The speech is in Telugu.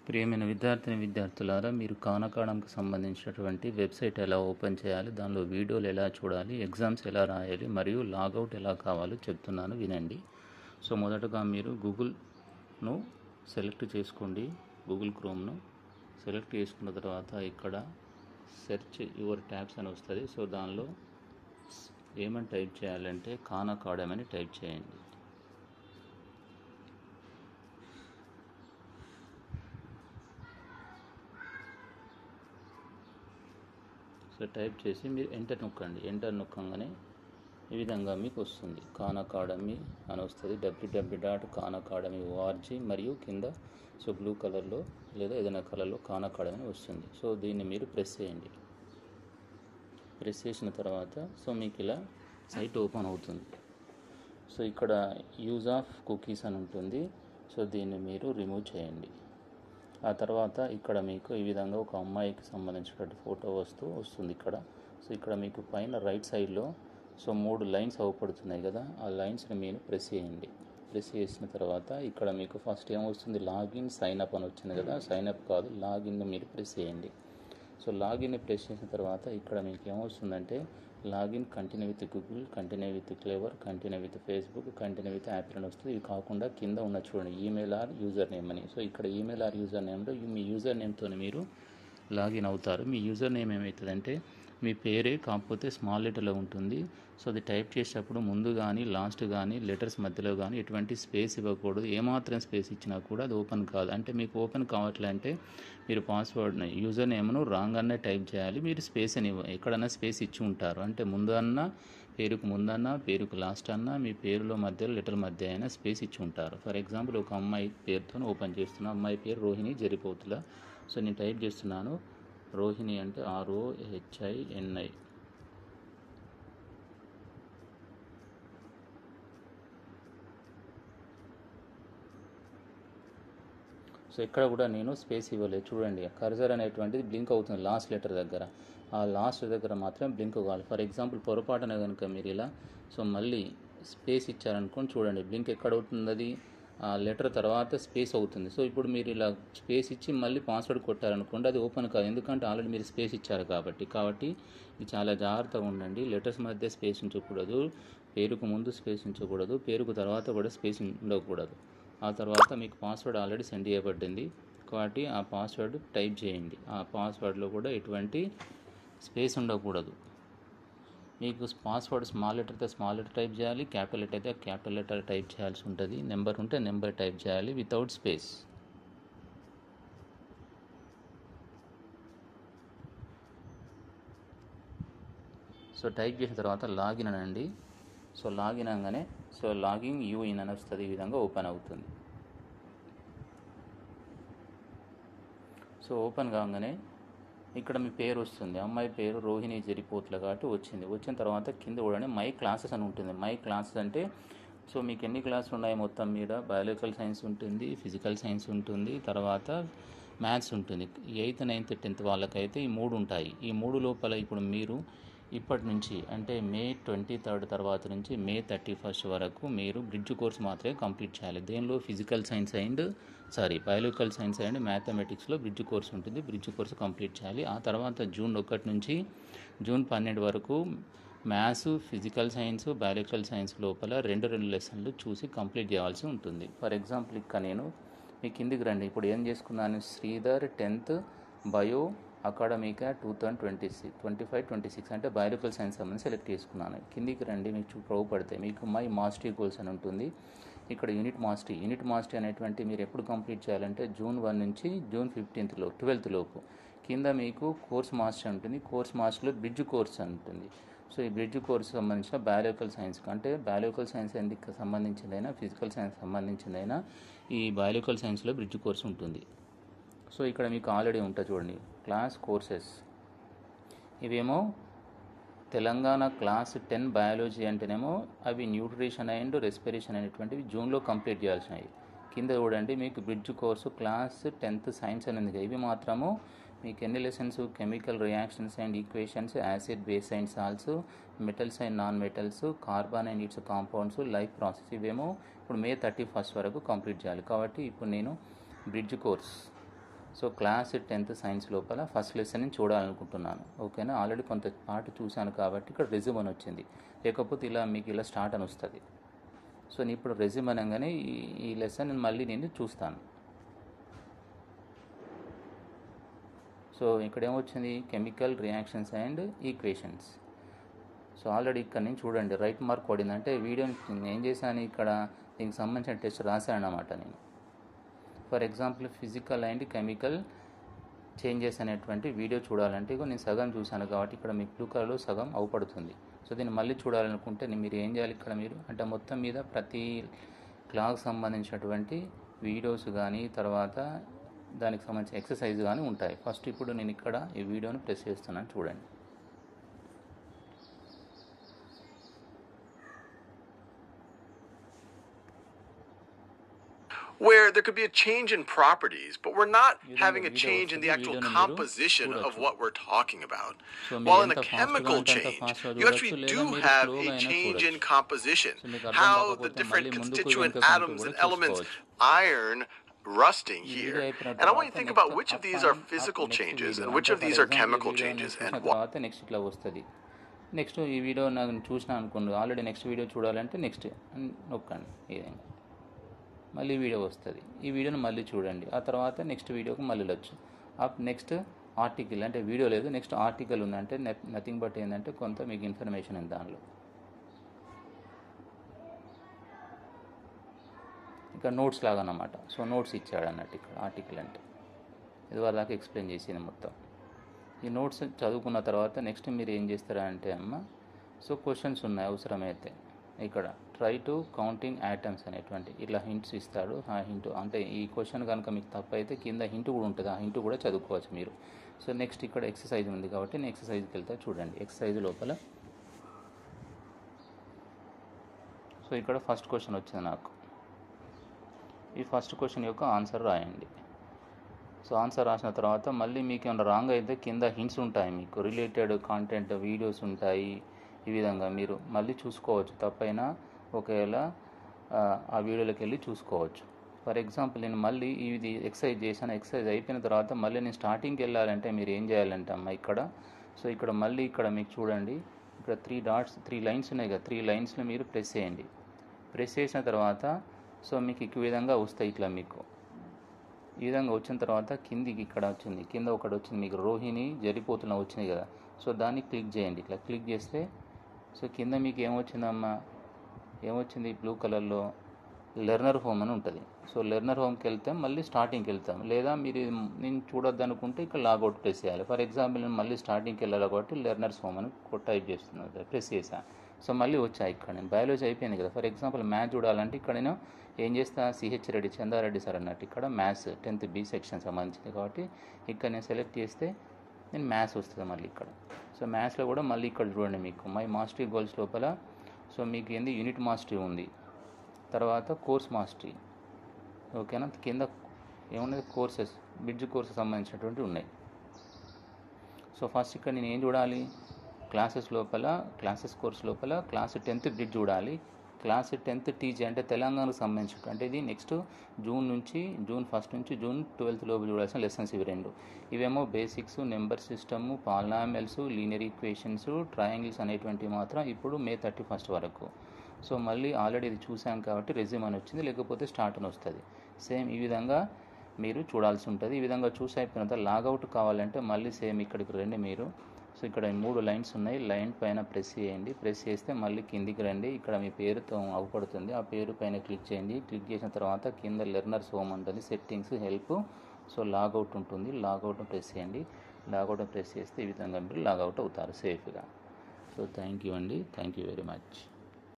ప్రియమైన విద్యార్థులారా, మీరు ఖాన్ అకాడమీకి సంబంధించినటువంటి వెబ్సైట్ ఎలా ఓపెన్ చేయాలి, దానిలో వీడియోలు ఎలా చూడాలి, ఎగ్జామ్స్ ఎలా రాయాలి మరియు లాగౌట్ ఎలా కావాలో చెప్తున్నాను, వినండి. సో మొదటగా మీరు గూగుల్ను సెలెక్ట్ చేసుకోండి. గూగుల్ క్రోమ్ను సెలెక్ట్ చేసుకున్న తర్వాత ఇక్కడ సెర్చ్ యువర్ ట్యాబ్స్ అని వస్తుంది. సో దానిలో ఏమని టైప్ చేయాలంటే ఖాన్ అకాడమీ అని టైప్ చేయండి. సో టైప్ చేసి మీరు ఎంటర్ నొక్కండి. ఎంటర్ నొక్కగానే ఈ విధంగా మీకు వస్తుంది ఖాన్ అకాడమీ అని వస్తుంది. www.khanacademy.org మరియు కింద సో బ్లూ కలర్లో లేదా ఏదైనా కలర్లో ఖాన్ అకాడమీ వస్తుంది. సో దీన్ని మీరు ప్రెస్ చేయండి. ప్రెస్ చేసిన తర్వాత సో మీకు ఇలా సైట్ ఓపెన్ అవుతుంది. సో ఇక్కడ యూజ్ ఆఫ్ కుకీస్ అని ఉంటుంది. సో దీన్ని మీరు రిమూవ్ చేయండి. ఆ తర్వాత ఇక్కడ మీకు ఈ విధంగా ఒక అమ్మాయికి సంబంధించినటువంటి ఫోటో వస్తుంది ఇక్కడ. సో ఇక్కడ మీకు పైన రైట్ సైడ్లో సో 3 లైన్స్ అవపడుతున్నాయి కదా, ఆ లైన్స్ని మీరు ప్రెస్ చేయండి. ప్రెస్ చేసిన తర్వాత ఇక్కడ మీకు ఫస్ట్ ఏమొస్తుంది, లాగిన్ సైన్ అప్ అని వచ్చింది కదా, సైన్ అప్ కాదు లాగిన్ మీరు ప్రెస్ చేయండి. సో లాగిన్ని ప్రెస్ చేసిన తర్వాత ఇక్కడ మీకు ఏమొస్తుందంటే login continue with Google, continue with clever, continue with Facebook, continue with Apple అని వస్తుంది. ఇవి కాకుండా కింద ఉన్న చూడండి ఈమెయిల్ ఆర్ యూజర్ నేమ్ అని. సో ఇక్కడ ఈమెయిల్ ఆర్ యూజర్ నేమ్లో మీ యూజర్ నేమ్తో మీరు లాగిన్ అవుతారు. మీ యూజర్ నేమ్ ఏమవుతుందంటే మీ పేరే, కాకపోతే స్మాల్ లెటర్లో ఉంటుంది. సో అది టైప్ చేసేటప్పుడు ముందు కానీ లాస్ట్ కానీ లెటర్స్ మధ్యలో కానీ ఎటువంటి స్పేస్ ఇవ్వకూడదు. ఏమాత్రం స్పేస్ ఇచ్చినా కూడా అది ఓపెన్ కాదు. అంటే మీకు ఓపెన్ కావట్లంటే మీరు పాస్వర్డ్ని యూజర్ నేమ్ను రాంగ్ అనే టైప్ చేయాలి. మీరు స్పేస్ అని ఎక్కడన్నా స్పేస్ ఇచ్చి ఉంటారు. అంటే ముందు అన్నా పేరుకు ముందన్నా పేరుకు లాస్ట్ అన్నా మీ పేరులో మధ్యలో లెటర్ మధ్య అయినా స్పేస్ ఇచ్చి ఉంటారు. ఫర్ ఎగ్జాంపుల్ ఒక అమ్మాయి పేరుతో ఓపెన్ చేస్తున్నా. అమ్మాయి పేరు రోహిణి జరిపోతుల. సో నేను టైప్ చేస్తున్నాను రోహిణి అంటే ROHINI. సో ఇక్కడ కూడా నేను స్పేస్ ఇవ్వలేదు. చూడండి కర్సర్ అనేటువంటిది బ్లింక్ అవుతుంది లాస్ట్ లెటర్ దగ్గర. ఆ లాస్ట్ దగ్గర మాత్రం బ్లింక్ కావాలి. ఫర్ ఎగ్జాంపుల్ పొరపాటున కనుక మీరు ఇలా సో మళ్ళీ స్పేస్ ఇచ్చారనుకోండి, చూడండి బ్లింక్ ఎక్కడ అవుతుంది, అది ఆ లెటర్ తర్వాత స్పేస్ అవుతుంది. సో ఇప్పుడు మీరు ఇలా స్పేస్ ఇచ్చి మళ్ళీ పాస్వర్డ్ కొట్టారనుకోండి, అది ఓపెన్ కాదు. ఎందుకంటే ఆల్రెడీ మీరు స్పేస్ ఇచ్చారు కాబట్టి ఇది చాలా జాగ్రత్తగా ఉండండి. లెటర్స్ మధ్య స్పేస్ ఉంచకూడదు, పేరుకు ముందు స్పేస్ ఉంచకూడదు, పేరుకు తర్వాత కూడా స్పేస్ ఉండకూడదు. ఆ తర్వాత మీకు పాస్వర్డ్ ఆల్రెడీ సెండ్ చేయబడింది కాబట్టి ఆ పాస్వర్డ్ టైప్ చేయండి. ఆ పాస్వర్డ్లో కూడా ఎటువంటి స్పేస్ ఉండకూడదు. మీకు పాస్వర్డ్ స్మాల్ లెటర్ అయితే స్మాల్ లెటర్ టైప్ చేయాలి, క్యాపిటల్ లెటర్ అయితే క్యాపిటల్ లెటర్ టైప్ చేయాల్సి ఉంటుంది, నెంబర్ ఉంటే నెంబర్ టైప్ చేయాలి వితౌట్ స్పేస్. సో టైప్ చేసిన తర్వాత లాగిన్ అనండి. సో లాగిన్ అనగానే సో లాగిన్ యూ ఇన్ అని వస్తుంది. ఈ విధంగా ఓపెన్ అవుతుంది. సో ఓపెన్ కాగానే ఇక్కడ మీ పేరు వస్తుంది. అమ్మాయి పేరు రోహిణి జరిపోతుల కాబట్టి వచ్చిన తర్వాత కింద కూడా మై క్లాసెస్ అని ఉంటుంది. మై క్లాసెస్ అంటే సో మీకు ఎన్ని క్లాసులు ఉన్నాయి మొత్తం మీద, బయాలజికల్ సైన్స్ ఉంటుంది, ఫిజికల్ సైన్స్ ఉంటుంది, తర్వాత మ్యాథ్స్ ఉంటుంది. 8th 9th 10th వాళ్ళకైతే ఈ 3 ఉంటాయి. ఈ 3 లోపల ఇప్పుడు మీరు ఇప్పటి నుంచి అంటే May 23rd తర్వాత నుంచి May 31st వరకు మీరు బ్రిడ్జ్ కోర్స్ మాత్రమే కంప్లీట్ చేయాలి. దేనిలో బయాలజికల్ సైన్స్ అండ్ మ్యాథమెటిక్స్లో బ్రిడ్జ్ కోర్స్ ఉంటుంది. బ్రిడ్జ్ కోర్స్ కంప్లీట్ చేయాలి. ఆ తర్వాత June 1 నుంచి June 12 వరకు maths, physical science, biological science లోపల 2 లెసన్లు చూసి కంప్లీట్ చేయాల్సి ఉంటుంది. ఫర్ ఎగ్జాంపుల్ ఇక్కడ నేను మీ కిందికి రండి. ఇప్పుడు ఏం చేసుకున్నాను, శ్రీధర్ 10th బయో అకాడమికా 2025-26 అంటే బయాలజికల్ సైన్స్ సంబంధించి సెలెక్ట్ చేసుకున్నాను. కిందికి రండి, మీకు చూపబడతాయి. మీకు మై మాస్టరీ గోల్స్ అని ఉంటుంది. ఇక్కడ యూనిట్ మాస్టరీ అనేటువంటి మీరు ఎప్పుడు కంప్లీట్ చేయాలంటే June 1 నుంచి June 12th లోపు. కింద మీకు కోర్స్ మాస్టర్ ఉంటుంది. కోర్స్ మాస్టర్లో బ్రిడ్జ్ కోర్స్ ఉంటుంది. సో ఈ బ్రిడ్జ్ కోర్స్ సంబంధించిన బయాలజికల్ సైన్స్ అంటే బయాలజికల్ సైన్స్ ఎందుకు సంబంధించిందైనా ఫిజికల్ సైన్స్ సంబంధించిందైనా ఈ బయాలజికల్ సైన్స్లో బ్రిడ్జ్ కోర్స్ ఉంటుంది. సో ఇక్కడ మీకు ఆల్రెడీ ఉంటుంది చూడండి క్లాస్ కోర్సెస్. ఇవేమో తెలంగాణ క్లాస్ 10 బయాలజీ అంటేనేమో అవి న్యూట్రిషన్ అండ్ రెస్పిరేషన్ అనేటువంటివి జూన్లో కంప్లీట్ చేయాల్సినవి. కింద చూడండి మీకు bridge course class 10th science అనేది. ఇవి మాత్రము మీకు ఎన్ని lessons, chemical reactions and equations, acid base and salts, metals and non metals, carbon and it's compounds, life process, ఇవేమో ఇప్పుడు May 31st వరకు కంప్లీట్ చేయాలి. కాబట్టి ఇప్పుడు నేను bridge course so class 10th science లోపల ఫస్ట్ లెసన్ చూడాలనుకుంటున్నాను. ఓకేనా, ఆల్రెడీ కొంత పార్ట్ చూశాను కాబట్టి ఇక్కడ రెజ్యూమ్ అని వచ్చింది. లేకపోతే ఇలా మీకు ఇలా స్టార్ట్ అని వస్తుంది. సో నేను ఇప్పుడు రెజ్యూమ్ అనగానే ఈ లెసన్ మళ్ళీ నేను చూస్తాను. సో ఇక్కడ ఏమొచ్చింది, chemical reactions and equations. So already ఇక్కడ నుంచి చూడండి రైట్ మార్క్ పడింది. అంటే వీడియోని ఏం చేశాను, ఇక్కడ దీనికి సంబంధించిన టెస్ట్ రాశాను అన్నమాట నేను. For example physical and chemical changes అనేటువంటి వీడియో చూడాలంటే ఇక నేను సగం చూశాను కాబట్టి ఇక్కడ మీకు బ్లూ కలర్లో సగం అవుపడుతుంది. సో దీన్ని మళ్ళీ చూడాలనుకుంటే మీరు ఏం చేయాలి, ఇక్కడ మీరు అంటే మొత్తం మీద ప్రతి క్లాస్కి సంబంధించినటువంటి వీడియోస్ కానీ తర్వాత దానికి సంబంధించిన ఎక్సర్సైజ్ కానీ ఉంటాయి. ఫస్ట్ ఇప్పుడు నేను ఇక్కడ ఈ వీడియోని ప్రెస్ చేస్తున్నాను, చూడండి. Where there could be a change in properties, but we're not having a change in the actual composition of what we're talking about. While in a chemical change, you actually do have a change in composition. How the different constituent atoms and elements, iron, rusting here. And I want you to think about which of these are physical changes and which of these are chemical changes and what. Next ఈ వీడియో నాకు చూసినా అనుకోండి, ఆల్రెడీ నెక్స్ట్ వీడియో చూడాలంటే నెక్స్ట్ నొక్కండి, ఈ విధంగా మళ్ళీ వీడియో వస్తుంది. ఈ వీడియోని మళ్ళీ చూడండి. ఆ తర్వాత నెక్స్ట్ వీడియోకి మళ్ళీ వెళ్ళొచ్చు. నెక్స్ట్ ఆర్టికల్ అంటే వీడియో లేదు, నెక్స్ట్ ఆర్టికల్ ఉందంటే నథింగ్ బట్ ఏంటంటే కొంత మీకు ఇన్ఫర్మేషన్ ఉంది దానిలో. ఇక్కడ నోట్స్ లాగా అన్నమాట. సో నోట్స్ ఇచ్చాడు అన్నట్టు ఇక్కడ ఆర్టికల్ అంటే ఇది వరదాకా ఎక్స్ప్లెయిన్ చేసింది మొత్తం. ఈ నోట్స్ చదువుకున్న తర్వాత నెక్స్ట్ మీరు ఏం చేస్తారా అంటే సో క్వశ్చన్స్ ఉన్నాయి అవసరమైతే. ఇక్కడ ట్రై టు కౌంటింగ్ ఐటమ్స్ అనేటువంటి ఇట్లా హింట్స్ ఇస్తాడు. ఆ హింట్ అంటే ఈ క్వశ్చన్ కనుక మీకు తప్పు అయితే కింద హింట్ కూడా ఉంటుంది, ఆ హింట్ కూడా చదువుకోవచ్చు మీరు. సో నెక్స్ట్ ఇక్కడ ఎక్సర్సైజ్ ఉంది కాబట్టి నేను ఎక్సర్సైజ్కి వెళ్తా, చూడండి. ఎక్సర్సైజ్ లోపల సో ఇక్కడ ఫస్ట్ క్వశ్చన్ వచ్చింది నాకు. ఈ ఫస్ట్ క్వశ్చన్ యొక్క ఆన్సర్ రాయండి. సో ఆన్సర్ రాసిన తర్వాత మళ్ళీ మీకు ఏమైనా రాంగ్ అయితే కింద హింట్స్ ఉంటాయి, మీకు రిలేటెడ్ కాంటెంట్ వీడియోస్ ఉంటాయి. ఈ విధంగా మీరు మళ్ళీ చూసుకోవచ్చు, తప్పైనా ఒకవేళ ఆ వీడియోలోకి వెళ్ళి చూసుకోవచ్చు. ఫర్ ఎగ్జాంపుల్ నేను మళ్ళీ ఇది ఎక్సర్సైజ్ చేశాను. ఎక్సర్సైజ్ అయిపోయిన తర్వాత మళ్ళీ నేను స్టార్టింగ్కి వెళ్ళాలంటే మీరు ఏం చేయాలంటే ఇక్కడ సో ఇక్కడ మళ్ళీ ఇక్కడ మీకు చూడండి ఇక్కడ 3 లైన్స్ ఉన్నాయి కదా, 3 లైన్స్లో మీరు ప్రెస్ చేయండి. ప్రెస్ చేసిన తర్వాత సో మీకు ఈ విధంగా వస్తాయి. ఇట్లా మీకు ఈ విధంగా వచ్చిన తర్వాత కిందికి ఇక్కడ వచ్చింది, కింద ఒకటి వచ్చింది మీకు రోహిణి జరిపోతున్న వచ్చింది కదా. సో దాన్ని క్లిక్ చేయండి. ఇట్లా క్లిక్ చేస్తే సో కింద మీకు ఏమొచ్చింది బ్లూ కలర్లో లెర్నర్ హోమ్ అని ఉంటుంది. సో లెర్నర్ హోమ్కి వెళ్తాం, మళ్ళీ స్టార్టింగ్కి వెళ్తాం. లేదా మీరు నేను చూడొద్దు అనుకుంటే ఇక్కడ లాగౌట్ ప్రెస్ చేయాలి. ఫర్ ఎగ్జాంపుల్ నేను మళ్ళీ స్టార్టింగ్కి వెళ్ళాలి కాబట్టి లెర్నర్స్ హోమ్ అని టైప్ చేస్తున్నాను, ప్రెస్ చేశాను. సో మళ్ళీ వచ్చాయి. ఇక్కడ నేను బయాలజీ అయిపోయింది కదా. ఫర్ ఎగ్జాంపుల్ మ్యాథ్స్ చూడాలంటే ఇక్కడ నేను ఏం చేస్తా, సిహెచ్ రెడ్డి చందారెడ్డి సార్ అన్నట్టు ఇక్కడ మ్యాథ్స్ 10th B సెక్షన్ సంబంధించింది కాబట్టి ఇక్కడ నేను సెలెక్ట్ చేస్తే నేను మ్యాథ్స్ వస్తుంది మళ్ళీ ఇక్కడ. సో మ్యాథ్స్లో కూడా మళ్ళీ ఇక్కడ చూడండి మీకు మై మాస్టరీ గోల్స్ లోపల సో మీకు ఏంది యూనిట్ మాస్టరీ ఉంది, తర్వాత కోర్స్ మాస్టరీ, ఓకేనా. కింద ఏమున్నది కోర్సెస్, బ్రిడ్జ్ కోర్సెస్ సంబంధించినటువంటి ఉన్నాయి. సో ఫస్ట్ ఇక్కడ నేను ఏం చూడాలి, క్లాసెస్ కోర్స్ లోపల క్లాస్ 10th బ్రిడ్జ్ చూడాలి. క్లాస్ 10th టీజీ అంటే తెలంగాణకు సంబంధించి అంటే ఇది నెక్స్ట్ జూన్ 1 నుంచి జూన్ 12th లోపు చూడాల్సిన లెసన్స్ ఇవి 2. ఇవేమో basics, number system, polynomials, linear equations, triangles అనేటువంటివి మాత్రం ఇప్పుడు May 31 వరకు. సో మళ్ళీ ఆల్రెడీ ఇది చూసాం కాబట్టి రెజ్యూమ్ అని వచ్చింది, లేకపోతే స్టార్ట్ అని వస్తుంది. సేమ్ ఈ విధంగా మీరు చూడాల్సి ఉంటుంది. ఈ విధంగా చూసి అయిపోయిన తర్వాత లాగౌట్ కావాలంటే మళ్ళీ సేమ్ ఇక్కడికి రండి మీరు. సో ఇక్కడ 3 లైన్స్ ఉన్నాయి, లైన్ పైన ప్రెస్ చేయండి. ప్రెస్ చేస్తే మళ్ళీ కిందికి రండి. ఇక్కడ మీ పేరుతో అవపడుతుంది, ఆ పేరు పైన క్లిక్ చేయండి. క్లిక్ చేసిన తర్వాత కింద లెర్నర్స్ హోమ్ ఉంటుంది, సెట్టింగ్స్, హెల్ప్. సో లాగౌట్ ఉంటుంది, లాగౌట్ ప్రెస్ చేయండి. లాగౌట్ ప్రెస్ చేస్తే ఈ విధంగా మీరు లాగౌట్ అవుతారు సేఫ్గా. సో థ్యాంక్ యూ అండి, థ్యాంక్ యూ వెరీ మచ్.